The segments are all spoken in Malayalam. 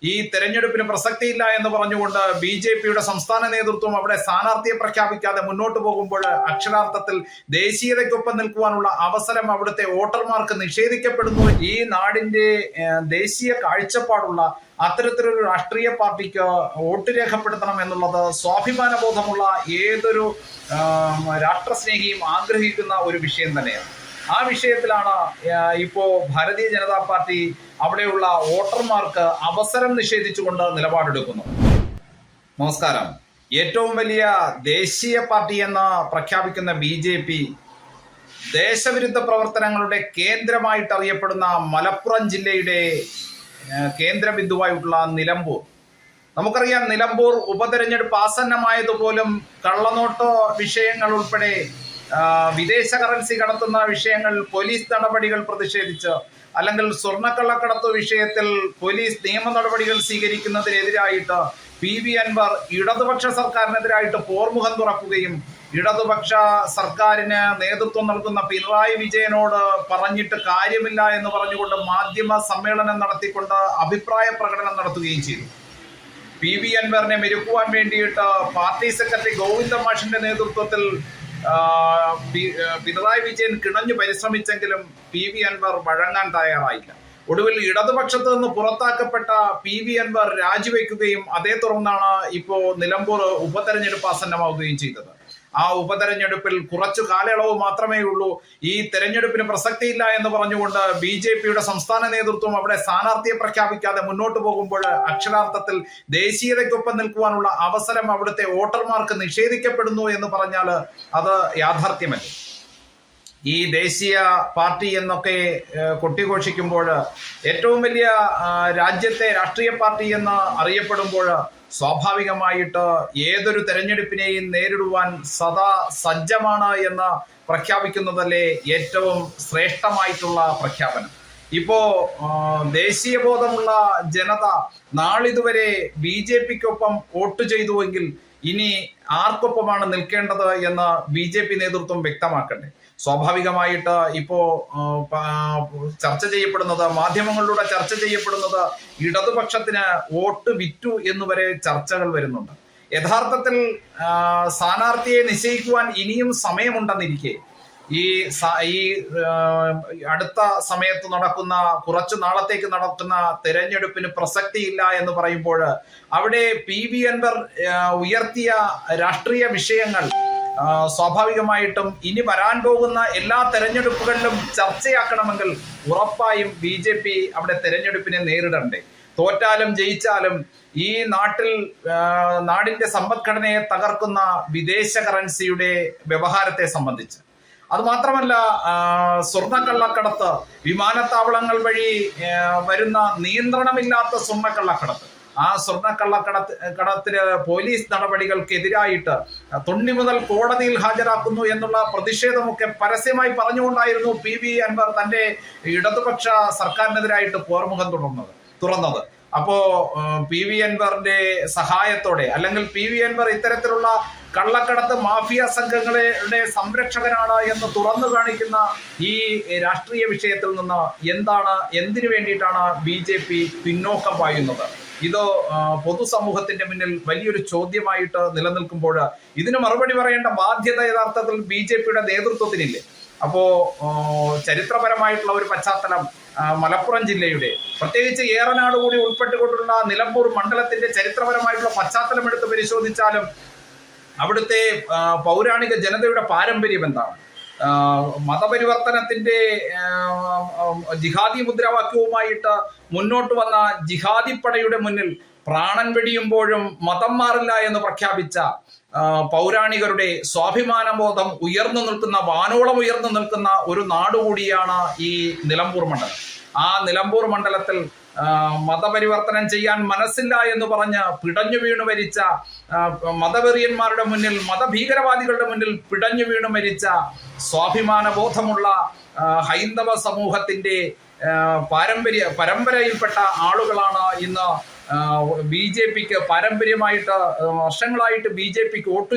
ഈ തെരഞ്ഞെടുപ്പിന് പ്രസക്തിയില്ല എന്ന് പറഞ്ഞുകൊണ്ട് ബി.ജെ.പിയുടെ സംസ്ഥാന നേതൃത്വം അവിടെ സ്ഥാനാർത്ഥിയെ പ്രഖ്യാപിക്കാതെ മുന്നോട്ട് പോകുമ്പോൾ അക്ഷരാർത്ഥത്തിൽ ദേശീയതയ്ക്കൊപ്പം നിൽക്കുവാനുള്ള അവസരം അവിടുത്തെ വോട്ടർമാർക്ക് നിഷേധിക്കപ്പെടുന്നു. ഈ നാടിന്റെ ദേശീയ കാഴ്ചപ്പാടുള്ള അത്തരത്തിലൊരു രാഷ്ട്രീയ പാർട്ടിക്ക് വോട്ട് രേഖപ്പെടുത്തണം എന്നുള്ളത് സ്വാഭിമാന ബോധമുള്ള ഏതൊരു രാഷ്ട്രസ്നേഹിയും ആഗ്രഹിക്കുന്ന ഒരു വിഷയം തന്നെയാണ്. ആ വിഷയത്തിലാണ് ഇപ്പോ ഭാരതീയ ജനതാ പാർട്ടി അവിടെയുള്ള വോട്ടർമാർക്ക് അവസരം നിഷേധിച്ചുകൊണ്ട് നിലപാടെടുക്കുന്നു. നമസ്കാരം. ഏറ്റവും വലിയ ദേശീയ പാർട്ടി എന്ന് പ്രഖ്യാപിക്കുന്ന ബി.ജെ.പി ദേശവിരുദ്ധ പ്രവർത്തനങ്ങളുടെ കേന്ദ്രമായിട്ട് അറിയപ്പെടുന്ന മലപ്പുറം ജില്ലയുടെ കേന്ദ്ര ബിന്ദുവായിട്ടുള്ള നിലമ്പൂർ, നമുക്കറിയാം, നിലമ്പൂർ ഉപതെരഞ്ഞെടുപ്പ് ആസന്നമായതുപോലും കള്ളനോട്ടോ വിഷയങ്ങൾ ഉൾപ്പെടെ വിദേശ കറൻസി കടത്തുന്ന വിഷയങ്ങൾ പോലീസ് നടപടികൾ പ്രതിഷേധിച്ച്, അല്ലെങ്കിൽ സ്വർണ്ണക്കള്ളക്കടത്ത് വിഷയത്തിൽ പോലീസ് നിയമ നടപടികൾ സ്വീകരിക്കുന്നതിനെതിരായിട്ട് പി.വി. അൻവർ ഇടതുപക്ഷ സർക്കാരിനെതിരായിട്ട് പോർമുഖം തുറക്കുകയും ഇടതുപക്ഷ സർക്കാരിന് നേതൃത്വം നൽകുന്ന പിണറായി വിജയനോട് പറഞ്ഞിട്ട് കാര്യമില്ല എന്ന് പറഞ്ഞുകൊണ്ട് മാധ്യമ സമ്മേളനം നടത്തിക്കൊണ്ട് അഭിപ്രായ പ്രകടനം നടത്തുകയും ചെയ്തു. പി.വി. അൻവറിനെ മെരുക്കുവാൻ വേണ്ടിയിട്ട് പാർട്ടി സെക്രട്ടറി ഗോവിന്ദ മാഷിന്റെ നേതൃത്വത്തിൽ പിണറായി വിജയൻ കിണഞ്ഞു പരിശ്രമിച്ചെങ്കിലും പി.വി. അൻവർ വഴങ്ങാൻ തയ്യാറായില്ല. ഒടുവിൽ ഇടതുപക്ഷത്ത് നിന്ന് പുറത്താക്കപ്പെട്ട പി.വി. അൻവർ രാജിവെക്കുകയും അതേ തുടർന്നാണ് ഇപ്പോ നിലമ്പൂർ ഉപതെരഞ്ഞെടുപ്പ് ആസന്നമാവുകയും ചെയ്തത്. ആ ഉപതെരഞ്ഞെടുപ്പിൽ കുറച്ചു കാലയളവ് മാത്രമേ ഉള്ളൂ. ഈ തെരഞ്ഞെടുപ്പിന് പ്രസക്തിയില്ല എന്ന് പറഞ്ഞുകൊണ്ട് ബി.ജെ.പിയുടെ സംസ്ഥാന നേതൃത്വം അവിടെ സ്ഥാനാർത്ഥിയെ പ്രഖ്യാപിക്കാതെ മുന്നോട്ട് പോകുമ്പോൾ അക്ഷരാർത്ഥത്തിൽ ദേശീയതയ്ക്കൊപ്പം നിൽക്കുവാനുള്ള അവസരം അവിടുത്തെ വോട്ടർമാർക്ക് നിഷേധിക്കപ്പെടുന്നു എന്ന് പറഞ്ഞാൽ അത് യാഥാർത്ഥ്യമല്ല. ഈ ദേശീയ പാർട്ടി എന്നൊക്കെ കൊട്ടിഘോഷിക്കുമ്പോൾ ഏറ്റവും വലിയ രാജ്യത്തെ രാഷ്ട്രീയ പാർട്ടി എന്ന് അറിയപ്പെടുമ്പോൾ സ്വാഭാവികമായിട്ട് ഏതൊരു തെരഞ്ഞെടുപ്പിനെയും നേരിടുവാൻ സദാ സജ്ജമാണ് എന്ന് പ്രഖ്യാപിക്കുന്നതല്ലേ ഏറ്റവും ശ്രേഷ്ഠമായിട്ടുള്ള പ്രഖ്യാപനം. ഇപ്പോ ദേശീയബോധമുള്ള ജനത നാളിതുവരെ ബി.ജെ.പിക്കൊപ്പം വോട്ട് ചെയ്തുവെങ്കിൽ ഇനി ആർക്കൊപ്പമാണ് നിൽക്കേണ്ടത് എന്ന് ബി.ജെ.പി നേതൃത്വം വ്യക്തമാക്കണ്ടേ. സ്വാഭാവികമായിട്ട് ഇപ്പോ ചർച്ച ചെയ്യപ്പെടുന്നത്, മാധ്യമങ്ങളിലൂടെ ചർച്ച ചെയ്യപ്പെടുന്നത് ഇടതുപക്ഷത്തിന് വോട്ട് വിറ്റു എന്നുവരെ ചർച്ചകൾ വരുന്നുണ്ട്. യഥാർത്ഥത്തിൽ സ്ഥാനാർത്ഥിയെ നിശ്ചയിക്കുവാൻ ഇനിയും സമയമുണ്ടെന്നിരിക്കെ ഈ അടുത്ത സമയത്ത് നടക്കുന്ന, കുറച്ചു നാളത്തേക്ക് നടക്കുന്ന തെരഞ്ഞെടുപ്പിന് പ്രസക്തിയില്ല എന്ന് പറയുമ്പോൾ അവിടെ പി.വി. അൻവർ ഉയർത്തിയ രാഷ്ട്രീയ വിഷയങ്ങൾ സ്വാഭാവികമായിട്ടും ഇനി വരാൻ പോകുന്ന എല്ലാ തെരഞ്ഞെടുപ്പുകളിലും ചർച്ചയാക്കണമെങ്കിൽ ഉറപ്പായും ബി.ജെ.പി അവിടെ തെരഞ്ഞെടുപ്പിനെ നേരിടണ്ടേ. തോറ്റാലും ജയിച്ചാലും ഈ നാടിന്റെ സമ്പദ്ഘടനയെ തകർക്കുന്ന വിദേശ കറൻസിയുടെ വ്യവഹാരത്തെ സംബന്ധിച്ച്, അതുമാത്രമല്ല സ്വർണ്ണക്കള്ളക്കടത്ത്, വിമാനത്താവളങ്ങൾ വഴി വരുന്ന നിയന്ത്രണമില്ലാത്ത സ്വർണ്ണക്കള്ളക്കടത്ത്, ആ സ്വർണ്ണക്കള്ളക്കടത്തിന് പോലീസ് നടപടികൾക്കെതിരായിട്ട് തൊണ്ണി മുതൽ കോടതിയിൽ ഹാജരാക്കുന്നു എന്നുള്ള പ്രതിഷേധമൊക്കെ പരസ്യമായി പറഞ്ഞുകൊണ്ടായിരുന്നു പി.വി. അൻവർ തന്റെ ഇടതുപക്ഷ സർക്കാരിനെതിരായിട്ട് പോർമുഖം തുറന്നത്. അപ്പോ പി.വി. അൻവറിന്റെ സഹായത്തോടെ, അല്ലെങ്കിൽ പി.വി. അൻവർ ഇത്തരത്തിലുള്ള കള്ളക്കടത്ത് മാഫിയ സംഘങ്ങളുടെ സംരക്ഷകനാണ് എന്ന് തുറന്നു കാണിക്കുന്ന ഈ രാഷ്ട്രീയ വിഷയത്തിൽ നിന്ന് എന്തിനു വേണ്ടിയിട്ടാണ് ബി.ജെ.പി പിന്നോക്കം പായുന്നത്? ഇത് പൊതുസമൂഹത്തിന്റെ മുന്നിൽ വലിയൊരു ചോദ്യമായിട്ട് നിലനിൽക്കുമ്പോൾ ഇതിന് മറുപടി പറയേണ്ട ബാധ്യത യഥാർത്ഥത്തിൽ ബി.ജെ.പിയുടെ നേതൃത്വത്തിനില്ലേ? അപ്പോ ചരിത്രപരമായിട്ടുള്ള ഒരു പശ്ചാത്തലം മലപ്പുറം ജില്ലയുടെ, പ്രത്യേകിച്ച് ഏറനാട് കൂടി ഉൾപ്പെട്ടുകൊണ്ടുള്ള നിലമ്പൂർ മണ്ഡലത്തിന്റെ ചരിത്രപരമായിട്ടുള്ള പശ്ചാത്തലം എടുത്ത് പരിശോധിച്ചാലും അവിടുത്തെ പൗരാണിക ജനതയുടെ പാരമ്പര്യം എന്താണ്? മതപരിവർത്തനത്തിന്റെ ജിഹാദി മുദ്രാവാക്യവുമായിട്ട് മുന്നോട്ട് വന്ന ജിഹാദി പടയുടെ മുന്നിൽ പ്രാണൻ വെടിയുമ്പോഴും മതം മാറില്ല എന്ന് പ്രഖ്യാപിച്ച പൗരാണികരുടെ സ്വാഭിമാനബോധം ഉയർന്നു നിൽക്കുന്ന, വാനോളം ഉയർന്നു നിൽക്കുന്ന ഒരു നാടുകൂടിയാണ് ഈ നിലമ്പൂർ മണ്ഡലം. ആ നിലമ്പൂർ മണ്ഡലത്തിൽ മതപരിവർത്തനം ചെയ്യാൻ മനസ്സില്ല എന്ന് പറഞ്ഞ് പിടഞ്ഞു വീണു മരിച്ച മതവെറിയന്മാരുടെ മുന്നിൽ, മതഭീകരവാദികളുടെ മുന്നിൽ പിടഞ്ഞു വീണു മരിച്ച സ്വാഭിമാന ബോധമുള്ള ഹൈന്ദവ സമൂഹത്തിന്റെ പരമ്പരയിൽപ്പെട്ട ആളുകളാണ് ഇന്ന് ബി ജെ പിക്ക് പാരമ്പര്യമായിട്ട് വർഷങ്ങളായിട്ട് ബി ജെ പിക്ക് വോട്ട്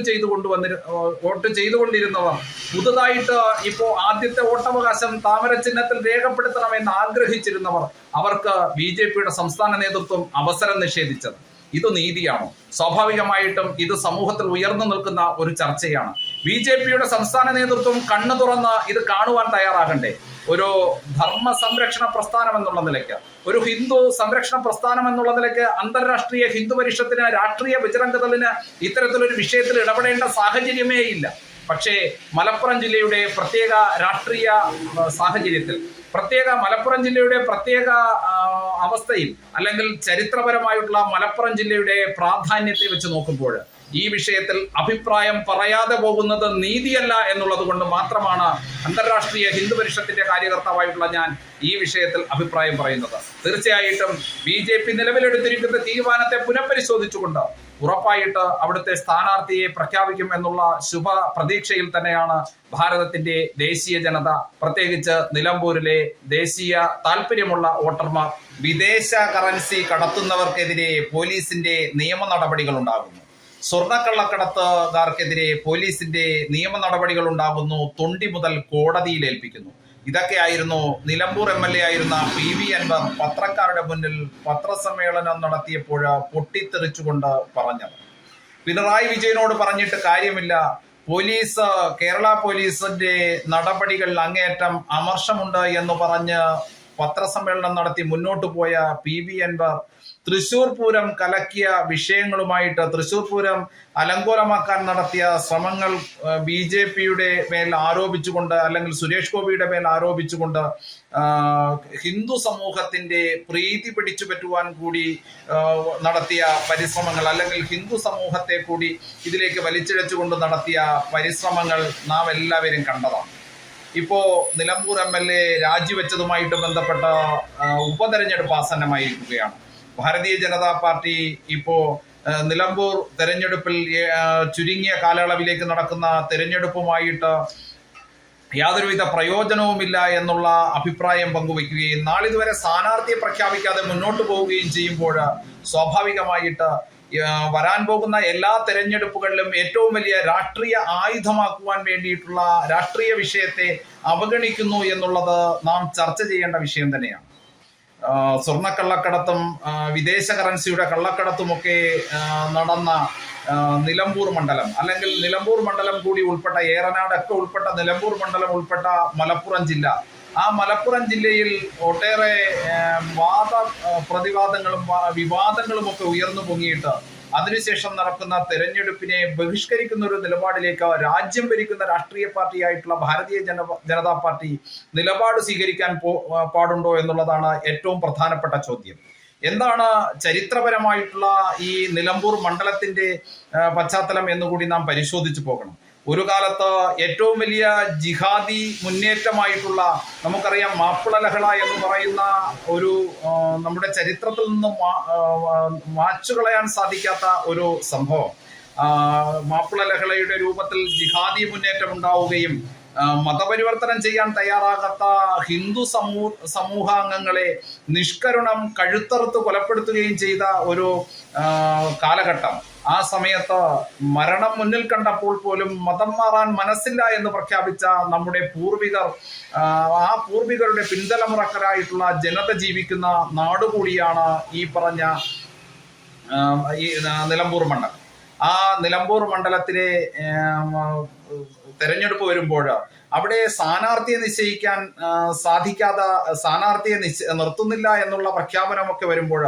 ചെയ്തുകൊണ്ടിരുന്നവർ പുതുതായിട്ട് ഇപ്പോൾ ആദ്യത്തെ വോട്ടവകാശം താമര ചിഹ്നത്തിൽ രേഖപ്പെടുത്തണമെന്ന് ആഗ്രഹിച്ചിരുന്നവർ അവർക്ക് ബി ജെ പിയുടെ സംസ്ഥാന നേതൃത്വം അവസരം നിഷേധിച്ചത്. ഇത് നീതിയാണോ? സ്വാഭാവികമായിട്ടും ഇത് സമൂഹത്തിൽ ഉയർന്നു നിൽക്കുന്ന ഒരു ചർച്ചയാണ്. ബി ജെ പിയുടെ സംസ്ഥാന നേതൃത്വം കണ്ണു തുറന്ന് ഇത് കാണുവാൻ തയ്യാറാകണ്ടേ? ഒരു ധർമ്മ സംരക്ഷണ പ്രസ്ഥാനം എന്നുള്ള നിലയ്ക്ക്, ഒരു ഹിന്ദു സംരക്ഷണ പ്രസ്ഥാനം എന്നുള്ള നിലയ്ക്ക് അന്തർരാഷ്ട്രീയ ഹിന്ദു പരിഷത്തിന്, രാഷ്ട്രീയ ബജറംഗദളിന് ഇത്തരത്തിലൊരു വിഷയത്തിൽ ഇടപെടേണ്ട സാഹചര്യമേ ഇല്ല. പക്ഷേ മലപ്പുറം ജില്ലയുടെ പ്രത്യേക രാഷ്ട്രീയ സാഹചര്യത്തിൽ, മലപ്പുറം ജില്ലയുടെ പ്രത്യേക അവസ്ഥയിൽ, അല്ലെങ്കിൽ ചരിത്രപരമായിട്ടുള്ള മലപ്പുറം ജില്ലയുടെ പ്രാധാന്യത്തെ വെച്ച് നോക്കുമ്പോൾ ഈ വിഷയത്തിൽ അഭിപ്രായം പറയാതെ പോകുന്നത് നീതിയല്ല എന്നുള്ളത് കൊണ്ട് മാത്രമാണ് അന്തർരാഷ്ട്രീയ ഹിന്ദു പരിഷത്തിന്റെ കാര്യകർത്താവായിട്ടുള്ള ഞാൻ ഈ വിഷയത്തിൽ അഭിപ്രായം പറയുന്നത്. തീർച്ചയായിട്ടും ബി ജെ പി നിലവിലെടുത്തിരിക്കുന്ന തീരുമാനത്തെ പുനഃപരിശോധിച്ചുകൊണ്ട് ഉറപ്പായിട്ട് അവിടുത്തെ സ്ഥാനാർത്ഥിയെ പ്രഖ്യാപിക്കും എന്നുള്ള ശുഭ പ്രതീക്ഷയിൽ തന്നെയാണ് ഭാരതത്തിന്റെ ദേശീയ ജനത, പ്രത്യേകിച്ച് നിലമ്പൂരിലെ ദേശീയ താല്പര്യമുള്ള വോട്ടർമാർ. വിദേശ കറൻസി കടത്തുന്നവർക്കെതിരെ പോലീസിന്റെ നിയമ നടപടികൾ ഉണ്ടാകുന്നു. സ്വർണ്ണക്കള്ളക്കടത്തുകാർക്കെതിരെ പോലീസിന്റെ നിയമ നടപടികൾ ഉണ്ടാകുന്നു. തൊണ്ടി മുതൽ കോടതിയിൽ ഏൽപ്പിക്കുന്നു. ഇതൊക്കെയായിരുന്നു നിലമ്പൂർ MLA ആയിരുന്ന PV അൻവർ പത്രക്കാരുടെ മുന്നിൽ പത്രസമ്മേളനം നടത്തിയപ്പോൾ പൊട്ടിത്തെറിച്ചുകൊണ്ട് പറഞ്ഞത്. പിണറായി വിജയനോട് പറഞ്ഞിട്ട് കാര്യമില്ല, കേരള പോലീസിന്റെ നടപടികൾ അങ്ങേയറ്റം അമർഷമുണ്ട് എന്ന് പറഞ്ഞ് പത്രസമ്മേളനം നടത്തി മുന്നോട്ട് പോയ PV അൻവർ തൃശൂർ പൂരം കലക്കിയ വിഷയങ്ങളുമായിട്ട്, തൃശൂർ പൂരം അലങ്കോലമാക്കാൻ നടത്തിയ ശ്രമങ്ങൾ BJPയുടെ മേൽ ആരോപിച്ചുകൊണ്ട്, അല്ലെങ്കിൽ സുരേഷ് ഗോപിയുടെ മേൽ ആരോപിച്ചുകൊണ്ട് ഹിന്ദു സമൂഹത്തിന്റെ പ്രീതി പിടിച്ചു പറ്റുവാൻ കൂടി നടത്തിയ പരിശ്രമങ്ങൾ, അല്ലെങ്കിൽ ഹിന്ദു സമൂഹത്തെ കൂടി ഇതിലേക്ക് വലിച്ചിഴച്ചുകൊണ്ട് നടത്തിയ പരിശ്രമങ്ങൾ നാം എല്ലാവരും കണ്ടതാണ്. ഇപ്പോ നിലമ്പൂർ MLA രാജിവെച്ചതുമായിട്ട് ബന്ധപ്പെട്ട ഉപതെരഞ്ഞെടുപ്പ് ആസന്നമായിരിക്കുകയാണ്. ഭാരതീയ ജനതാ പാർട്ടി ഇപ്പോ നിലമ്പൂർ തെരഞ്ഞെടുപ്പിൽ ചുരുങ്ങിയ കാലയളവിലേക്ക് നടക്കുന്ന തെരഞ്ഞെടുപ്പുമായിട്ട് യാതൊരുവിധ പ്രയോജനവുമില്ല എന്നുള്ള അഭിപ്രായം പങ്കുവയ്ക്കുകയും നാളിതുവരെ സ്ഥാനാർത്ഥിയെ പ്രഖ്യാപിക്കാതെ മുന്നോട്ട് പോവുകയും ചെയ്യുമ്പോൾ സ്വാഭാവികമായിട്ട് വരാൻ പോകുന്ന എല്ലാ തെരഞ്ഞെടുപ്പുകളിലും ഏറ്റവും വലിയ രാഷ്ട്രീയ ആയുധമാക്കുവാൻ വേണ്ടിയിട്ടുള്ള രാഷ്ട്രീയ വിഷയത്തെ അവഗണിക്കുന്നു എന്നുള്ളത് നാം ചർച്ച ചെയ്യേണ്ട വിഷയം തന്നെയാണ്. സ്വർണ്ണക്കള്ളക്കടത്തും വിദേശ കറൻസിയുടെ കള്ളക്കടത്തുമൊക്കെ നടന്ന നിലമ്പൂർ മണ്ഡലം, അല്ലെങ്കിൽ നിലമ്പൂർ മണ്ഡലം കൂടി ഉൾപ്പെട്ട ഏറനാടൊക്കെ ഉൾപ്പെട്ട നിലമ്പൂർ മണ്ഡലം ഉൾപ്പെട്ട മലപ്പുറം ജില്ല, ആ മലപ്പുറം ജില്ലയിൽ ഒട്ടേറെ പ്രതിവാദങ്ങളും വിവാദങ്ങളും ഒക്കെ ഉയർന്നു പൊങ്ങിയിട്ട് അതിനുശേഷം നടക്കുന്ന തെരഞ്ഞെടുപ്പിനെ ബഹിഷ്കരിക്കുന്ന ഒരു നിലപാടിലേക്ക് രാജ്യം ഭരിക്കുന്ന രാഷ്ട്രീയ പാർട്ടിയായിട്ടുള്ള ഭാരതീയ ജനതാ പാർട്ടി നിലപാട് സ്വീകരിക്കാൻ പാടുണ്ടോ എന്നുള്ളതാണ് ഏറ്റവും പ്രധാനപ്പെട്ട ചോദ്യം. എന്താണ് ചരിത്രപരമായിട്ടുള്ള ഈ നിലമ്പൂർ മണ്ഡലത്തിന്റെ പശ്ചാത്തലം എന്നുകൂടി നാം പരിശോധിച്ചു പോകണം. ഒരു കാലത്ത് ഏറ്റവും വലിയ ജിഹാദി മുന്നേറ്റമായിട്ടുള്ള, നമുക്കറിയാം, മാപ്പിള ലഹള എന്ന് പറയുന്ന ഒരു നമ്മുടെ ചരിത്രത്തിൽ നിന്നും മാച്ചുകളയാൻ സാധിക്കാത്ത ഒരു സംഭവം, മാപ്പിള ലഹളയുടെ രൂപത്തിൽ ജിഹാദി മുന്നേറ്റം ഉണ്ടാവുകയും മതപരിവർത്തനം ചെയ്യാൻ തയ്യാറാകാത്ത ഹിന്ദു സമൂഹാംഗങ്ങളെ നിഷ്കരുണം കഴുത്തറുത്ത് കൊലപ്പെടുത്തുകയും ചെയ്ത ഒരു കാലഘട്ടം. ആ സമയത്ത് മരണം മുന്നിൽ കണ്ടപ്പോൾ പോലും മതം മാറാൻ മനസ്സില്ല എന്ന് പ്രഖ്യാപിച്ച നമ്മുടെ പൂർവികർ, ആ പൂർവികരുടെ പിൻതലമുറക്കാരായിട്ടുള്ള ജനത ജീവിക്കുന്ന നാടുകൂടിയാണ് ഈ പറഞ്ഞ ഈ നിലമ്പൂർ മണ്ഡലം. ആ നിലമ്പൂർ മണ്ഡലത്തിലെ തെരഞ്ഞെടുപ്പ് വരുമ്പോൾ അവിടെ സ്ഥാനാർത്ഥിയെ നിശ്ചയിക്കാൻ സാധിക്കാതെ, സ്ഥാനാർത്ഥിയെ നിർത്തുന്നില്ല എന്നുള്ള പ്രഖ്യാപനമൊക്കെ വരുമ്പോൾ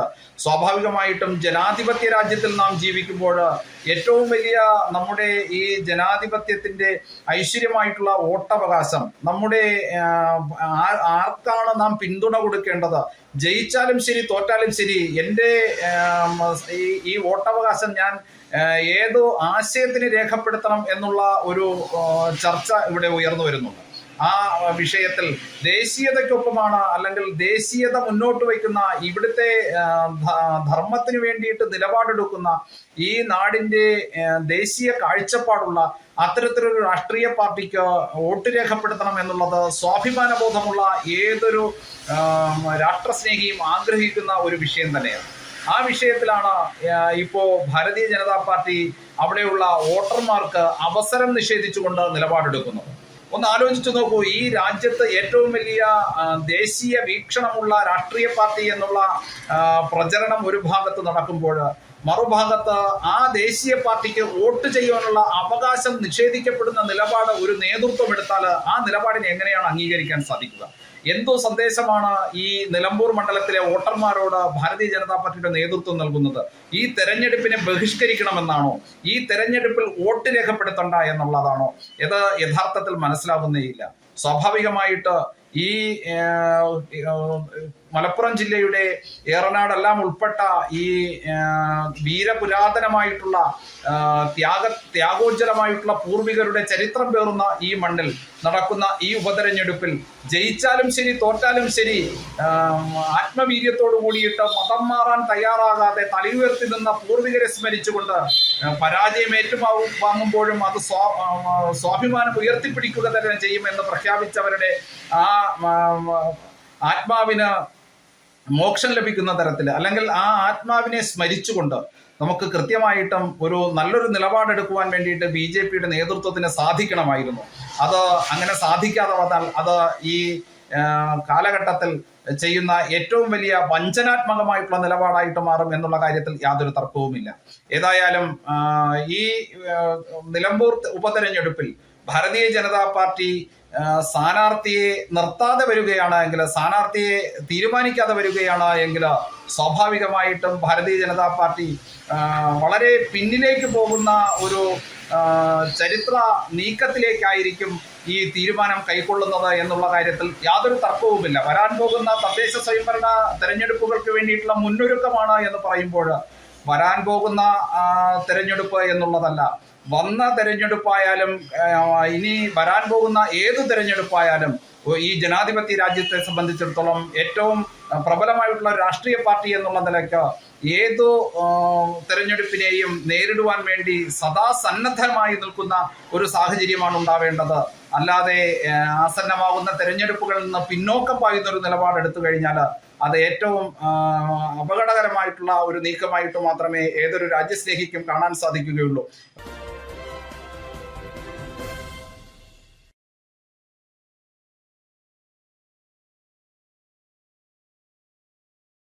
സ്വാഭാവികമായിട്ടും ജനാധിപത്യ രാജ്യത്തിൽ നാം ജീവിക്കുമ്പോൾ ഏറ്റവും വലിയ നമ്മുടെ ഈ ജനാധിപത്യത്തിന്റെ ഐശ്വര്യമായിട്ടുള്ള വോട്ടവകാശം നമ്മുടെ ആർക്കാണ് നാം പിന്തുണ കൊടുക്കേണ്ടത്? ജയിച്ചാലും ശരി തോറ്റാലും ശരി എൻ്റെ ഈ വോട്ടവകാശം ഞാൻ ഏതോ ആശയത്തിന് രേഖപ്പെടുത്തണം എന്നുള്ള ഒരു ചർച്ച ഇവിടെ ഉയർന്നു വരുന്നുണ്ട്. ആ വിഷയത്തിൽ ദേശീയതയ്ക്കൊപ്പമാണ്, അല്ലെങ്കിൽ ദേശീയത മുന്നോട്ട് വയ്ക്കുന്ന, ഇവിടുത്തെ ധർമ്മത്തിന് വേണ്ടിയിട്ട് നിലപാടെടുക്കുന്ന, ഈ നാടിന്റെ ദേശീയ കാഴ്ചപ്പാടുള്ള അത്തരത്തിലൊരു രാഷ്ട്രീയ പാർട്ടിക്ക് വോട്ട് രേഖപ്പെടുത്തണം എന്നുള്ളത് സ്വാഭിമാനബോധമുള്ള ഏതൊരു രാഷ്ട്രസ്നേഹിയും ആഗ്രഹിക്കുന്ന ഒരു വിഷയം തന്നെയാണ്. ആ വിഷയത്തിലാണ് ഇപ്പോ ഭാരതീയ ജനതാ പാർട്ടി അവിടെയുള്ള വോട്ടർമാർക്ക് അവസരം നിഷേധിച്ചുകൊണ്ട് നിലപാടെടുക്കുന്നത്. ഒന്ന് ആലോചിച്ചു നോക്കൂ, ഈ രാജ്യത്ത് ഏറ്റവും വലിയ ദേശീയ വീക്ഷണമുള്ള രാഷ്ട്രീയ പാർട്ടി എന്നുള്ള പ്രചരണം ഒരു ഭാഗത്ത് നടക്കുമ്പോൾ, മറുഭാഗത്ത് ആ ദേശീയ പാർട്ടിക്ക് വോട്ട് ചെയ്യാനുള്ള അവകാശം നിഷേധിക്കപ്പെടുന്ന നിലപാട് ഒരു നേതൃത്വം എടുത്താൽ ആ നിലപാടിനെ എങ്ങനെയാണ് അംഗീകരിക്കാൻ സാധിക്കുക? എന്തോ സന്ദേശമാണ് ഈ നിലമ്പൂർ മണ്ഡലത്തിലെ വോട്ടർമാരോട് ഭാരതീയ ജനതാ പാർട്ടിയുടെ നേതൃത്വം നൽകുന്നത്? ഈ തെരഞ്ഞെടുപ്പിനെ ബഹിഷ്കരിക്കണമെന്നാണോ? ഈ തെരഞ്ഞെടുപ്പിൽ വോട്ട് രേഖപ്പെടുത്തണ്ട എന്നുള്ളതാണോ? ഇത് യഥാർത്ഥത്തിൽ മനസ്സിലാവുന്നേയില്ല. സ്വാഭാവികമായിട്ട് ഈ മലപ്പുറം ജില്ലയുടെ ഏറനാടെല്ലാം ഉൾപ്പെട്ട ഈ വീരപുരാതനമായിട്ടുള്ള ത്യാഗോജ്ജലമായിട്ടുള്ള പൂർവികരുടെ ചരിത്രം പേറുന്ന ഈ മണ്ണിൽ നടക്കുന്ന ഈ ഉപതെരഞ്ഞെടുപ്പിൽ ജയിച്ചാലും ശരി തോറ്റാലും ശരി ആത്മവീര്യത്തോടു കൂടിയിട്ട് മതം മാറാൻ തയ്യാറാകാതെ തലയുയർത്തി നിന്ന പൂർവികരെ സ്മരിച്ചുകൊണ്ട് പരാജയം ഏറ്റുവാങ്ങുമ്പോഴും അത് സ്വാഭിമാനം ഉയർത്തിപ്പിടിക്കുക തന്നെ ചെയ്യുമെന്ന് പ്രഖ്യാപിച്ചവരുടെ ആ ആത്മാവിന് മോക്ഷം ലഭിക്കുന്ന തരത്തിൽ, അല്ലെങ്കിൽ ആ ആത്മാവിനെ സ്മരിച്ചുകൊണ്ട് നമുക്ക് കൃത്യമായിട്ടും ഒരു നല്ലൊരു നിലപാടെടുക്കുവാൻ വേണ്ടിയിട്ട് BJPയുടെ നേതൃത്വത്തിന് സാധിക്കണമായിരുന്നു. അത് അങ്ങനെ സാധിക്കാതെ വന്നാൽ അത് ഈ കാലഘട്ടത്തിൽ ചെയ്യുന്ന ഏറ്റവും വലിയ വഞ്ചനാത്മകമായിട്ടുള്ള നിലപാടായിട്ട് മാറും എന്നുള്ള കാര്യത്തിൽ യാതൊരു തർക്കവുമില്ല. ഏതായാലും ഈ നിലമ്പൂർ ഉപതെരഞ്ഞെടുപ്പിൽ ഭാരതീയ ജനതാ പാർട്ടി സ്ഥാനാർത്ഥിയെ നിർത്താതെ വരികയാണ് എങ്കിൽ, സ്ഥാനാർത്ഥിയെ തീരുമാനിക്കാതെ വരികയാണ് എങ്കിൽ, സ്വാഭാവികമായിട്ടും ഭാരതീയ ജനതാ പാർട്ടി വളരെ പിന്നിലേക്ക് പോകുന്ന ഒരു ചരിത്ര നീക്കത്തിലേക്കായിരിക്കും ഈ തീരുമാനം കൈക്കൊള്ളുന്നത് എന്നുള്ള കാര്യത്തിൽ യാതൊരു തർക്കവുമില്ല. വരാൻ പോകുന്ന തദ്ദേശ സ്വയംഭരണ തെരഞ്ഞെടുപ്പുകൾക്ക് വേണ്ടിയിട്ടുള്ള മുന്നൊരുക്കമാണ് എന്ന് പറയുമ്പോൾ, വരാൻ പോകുന്ന തെരഞ്ഞെടുപ്പ് എന്നുള്ളതല്ല, വന്ന തെരഞ്ഞെടുപ്പായാലും ഇനി വരാൻ പോകുന്ന ഏത് തെരഞ്ഞെടുപ്പായാലും ഈ ജനാധിപത്യ രാജ്യത്തെ സംബന്ധിച്ചിടത്തോളം ഏറ്റവും പ്രബലമായിട്ടുള്ള രാഷ്ട്രീയ പാർട്ടി എന്നുള്ള നിലയ്ക്ക് ഏതു തെരഞ്ഞെടുപ്പിനെയും നേരിടുവാൻ വേണ്ടി സദാ സന്നദ്ധമായി നിൽക്കുന്ന ഒരു സാഹചര്യമാണ് ഉണ്ടാവേണ്ടത്. അല്ലാതെ ആസന്നമാകുന്ന തെരഞ്ഞെടുപ്പുകളിൽ നിന്ന് പിന്നോക്കം പായുന്ന ഒരു നിലപാടെടുത്തു കഴിഞ്ഞാൽ അത് ഏറ്റവും അപകടകരമായിട്ടുള്ള ഒരു നീക്കമായിട്ട് മാത്രമേ ഏതൊരു രാജ്യസ്നേഹിക്കും കാണാൻ സാധിക്കുകയുള്ളൂ.